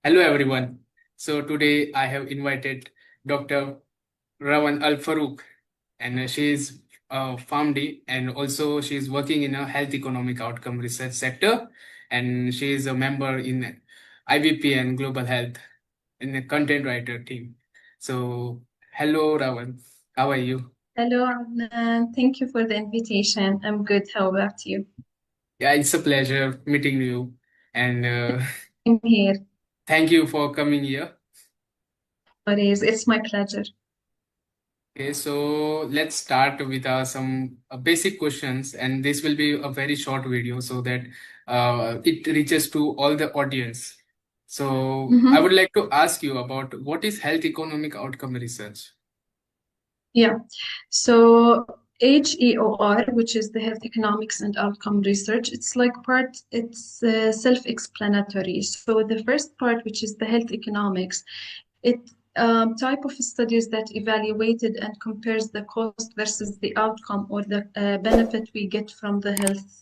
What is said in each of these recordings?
Hello everyone. So today I have invited Dr. Rawan Al Froukh, and she is a Pharm.D, and also she is working in a health economic outcome research sector, and she is a member in IBP and Global Health in the content writer team. So hello Rawan, how are you? Hello, Adnan. Thank you for the invitation. I'm good. How about you? Yeah, it's a pleasure meeting you, and I'm here. thank you for coming here. It's my pleasure. Okay, so let's start with some basic questions, and this will be a very short video so that it reaches to all the audience. So I Mm-hmm. would like to ask you about what is health economic outcome research? Yeah. So HEOR, which is the Health Economics and Outcome Research, it's self-explanatory. So the first part, which is the health economics, it type of studies that evaluated and compares the cost versus the outcome or the benefit we get from the health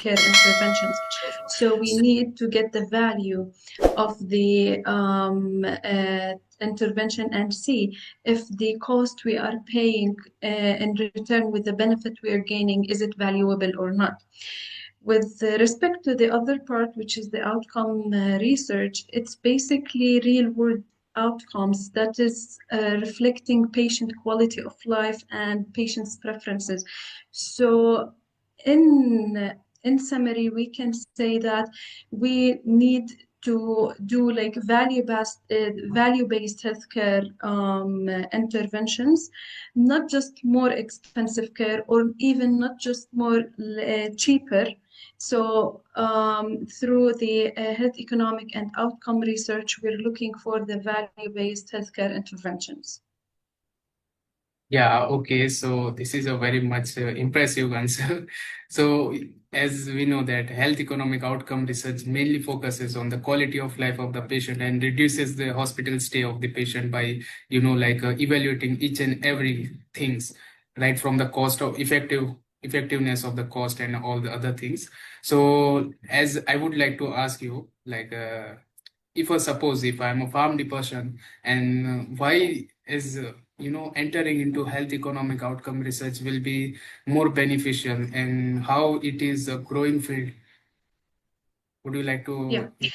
care interventions. So we need to get the value of the intervention and see if the cost we are paying in return with the benefit we are gaining, is it valuable or not? With respect to the other part, which is the outcome research, it's basically real world outcomes that is reflecting patient quality of life and patient's preferences. So, in summary, we can say that we need to do like value-based healthcare interventions, not just more expensive care or even not just more cheaper. So, through the health economic and outcome research, we're looking for the value-based healthcare interventions. Yeah, okay. So this is a very much impressive answer. So as we know that health economic outcome research mainly focuses on the quality of life of the patient and reduces the hospital stay of the patient by, evaluating each and every things, right from the cost of effectiveness of the cost and all the other things. So as I would like to ask you, if I'm a Pharm.D person, and why is entering into health economic outcome research will be more beneficial, and how it is a growing field? Would you like Yeah. to?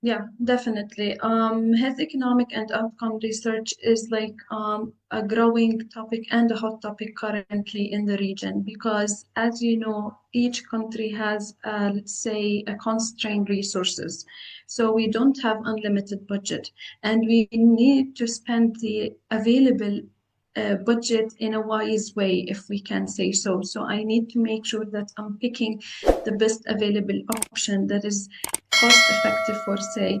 Yeah, definitely. Health economic and outcome research is like a growing topic and a hot topic currently in the region because, as you know, each country has, let's say, a constrained resources. So we don't have unlimited budget, and we need to spend the available budget in a wise way, if we can say so. So I need to make sure that I'm picking the best available option that is cost effective for say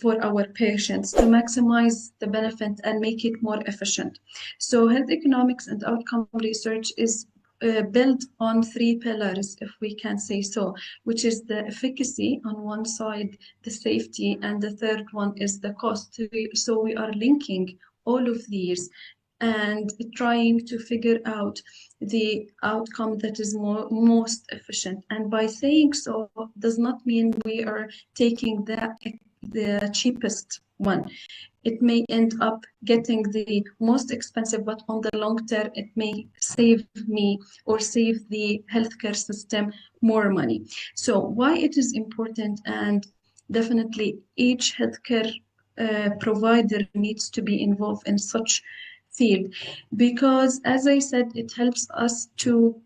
for our patients to maximize the benefit and make it more efficient. So health economics and outcome research is built on three pillars, if we can say so, which is the efficacy on one side, the safety, and the third one is the cost. So we are linking all of these and trying to figure out the outcome that is most efficient. And by saying so does not mean we are taking the cheapest one. It may end up getting the most expensive, but on the long term, it may save me or save the healthcare system more money. So, why it is important, and definitely each healthcare provider needs to be involved in such field because, as I said, it helps us to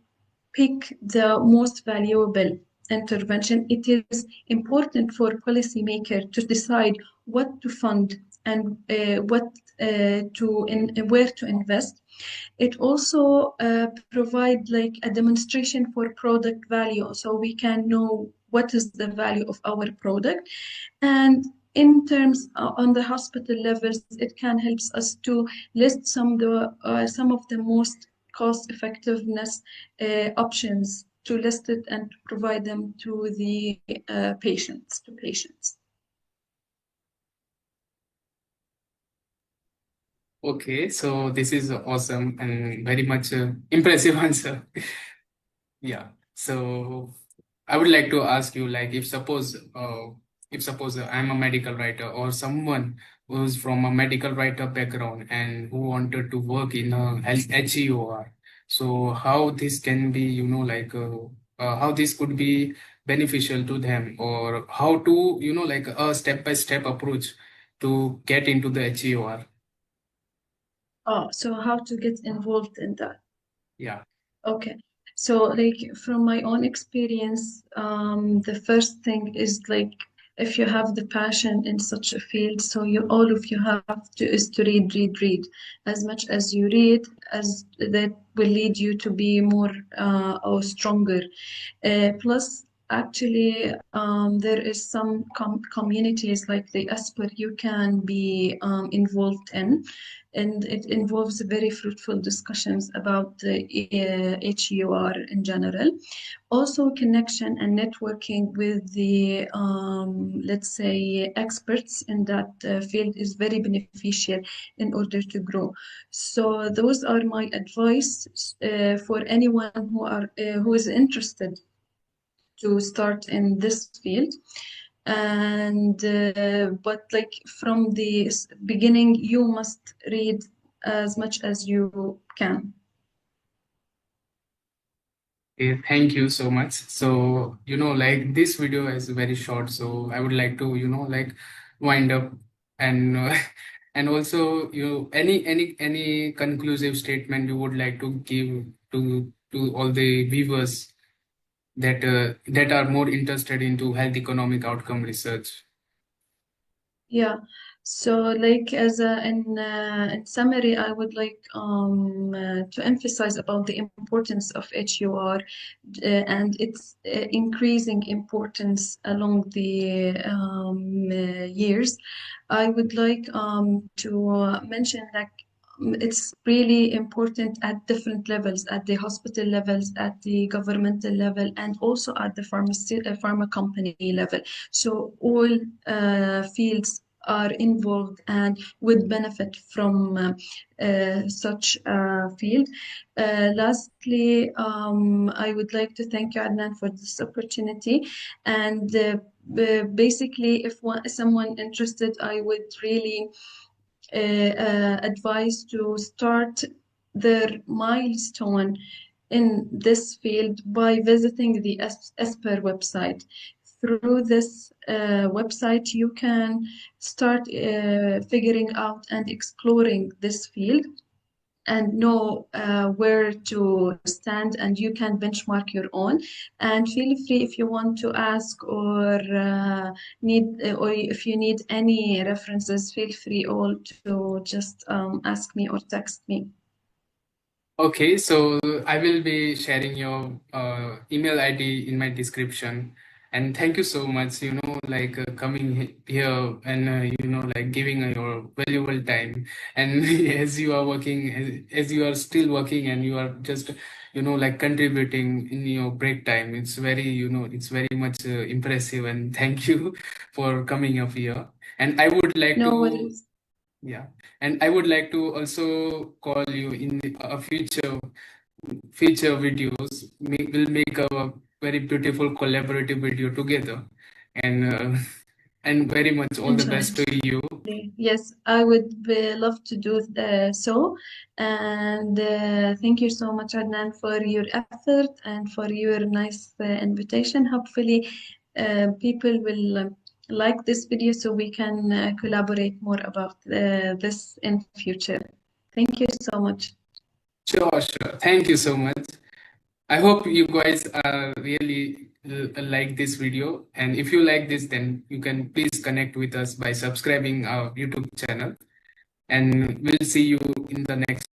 pick the most valuable intervention. It is important for policymakers to decide what to fund and where to invest. It also provide like a demonstration for product value, so we can know what is the value of our product. And in terms on the hospital levels, it can help us to list some of the most cost effectiveness options to list it and provide them to the patients. Okay, so this is awesome and very much impressive answer. Yeah. So I would like to ask you, like, if suppose if suppose I'm a medical writer or someone who's from a medical writer background and who wanted to work in a HEOR, so how this can be, how this could be beneficial to them, or how to, like a step-by-step approach to get into the HEOR. Oh, so how to get involved in that? Yeah. Okay. So, like from my own experience, the first thing is like if you have the passion in such a field, so you all of you have to is to read. As much as you read, as that will lead you to be more or stronger. Plus, actually, there is some communities like the ESPER you can be involved in, and it involves very fruitful discussions about the HEOR in general. Also, connection and networking with the, let's say, experts in that field is very beneficial in order to grow. So those are my advice for anyone who is interested to start in this field. And but like from the beginning, you must read as much as you can. Okay, thank you so much. So, like this video is very short, so I would like to, like wind up and and also any conclusive statement you would like to give to all the viewers that are more interested into health economic outcome research. Yeah. So, like as in summary, I would like to emphasize about the importance of HUR and its increasing importance along the years. I would like to mention that it's really important at different levels, at the hospital levels, at the governmental level, and also at the pharma company level. So all fields are involved and would benefit from such a field. Lastly, I would like to thank you, Adnan, for this opportunity. And basically, if someone interested, I would really advise to start their milestone in this field by visiting the ESPER website. Through this website, you can start figuring out and exploring this field and know where to stand, and you can benchmark your own. And feel free if you want to ask or or if you need any references, feel free all to just ask me or text me. Okay, so I will be sharing your email ID in my description. And thank you so much, like coming here and, like giving your valuable time. And as you are working, as you are still working and you are just, like contributing in your break time, it's very, it's very much impressive. And thank you for coming up here. And I would like No to, worries. yeah, and I would like to also call you in a future videos. We'll make a very beautiful collaborative video together, and and very much all the best Inshallah. to you. Yes, I would love to do so. And thank you so much, Adnan, for your effort and for your nice invitation. Hopefully, people will like this video so we can collaborate more about this in future. Thank you so much. Sure, sure. Thank you so much. I hope you guys really like this video, and if you like this, then you can please connect with us by subscribing our YouTube channel, and we'll see you in the next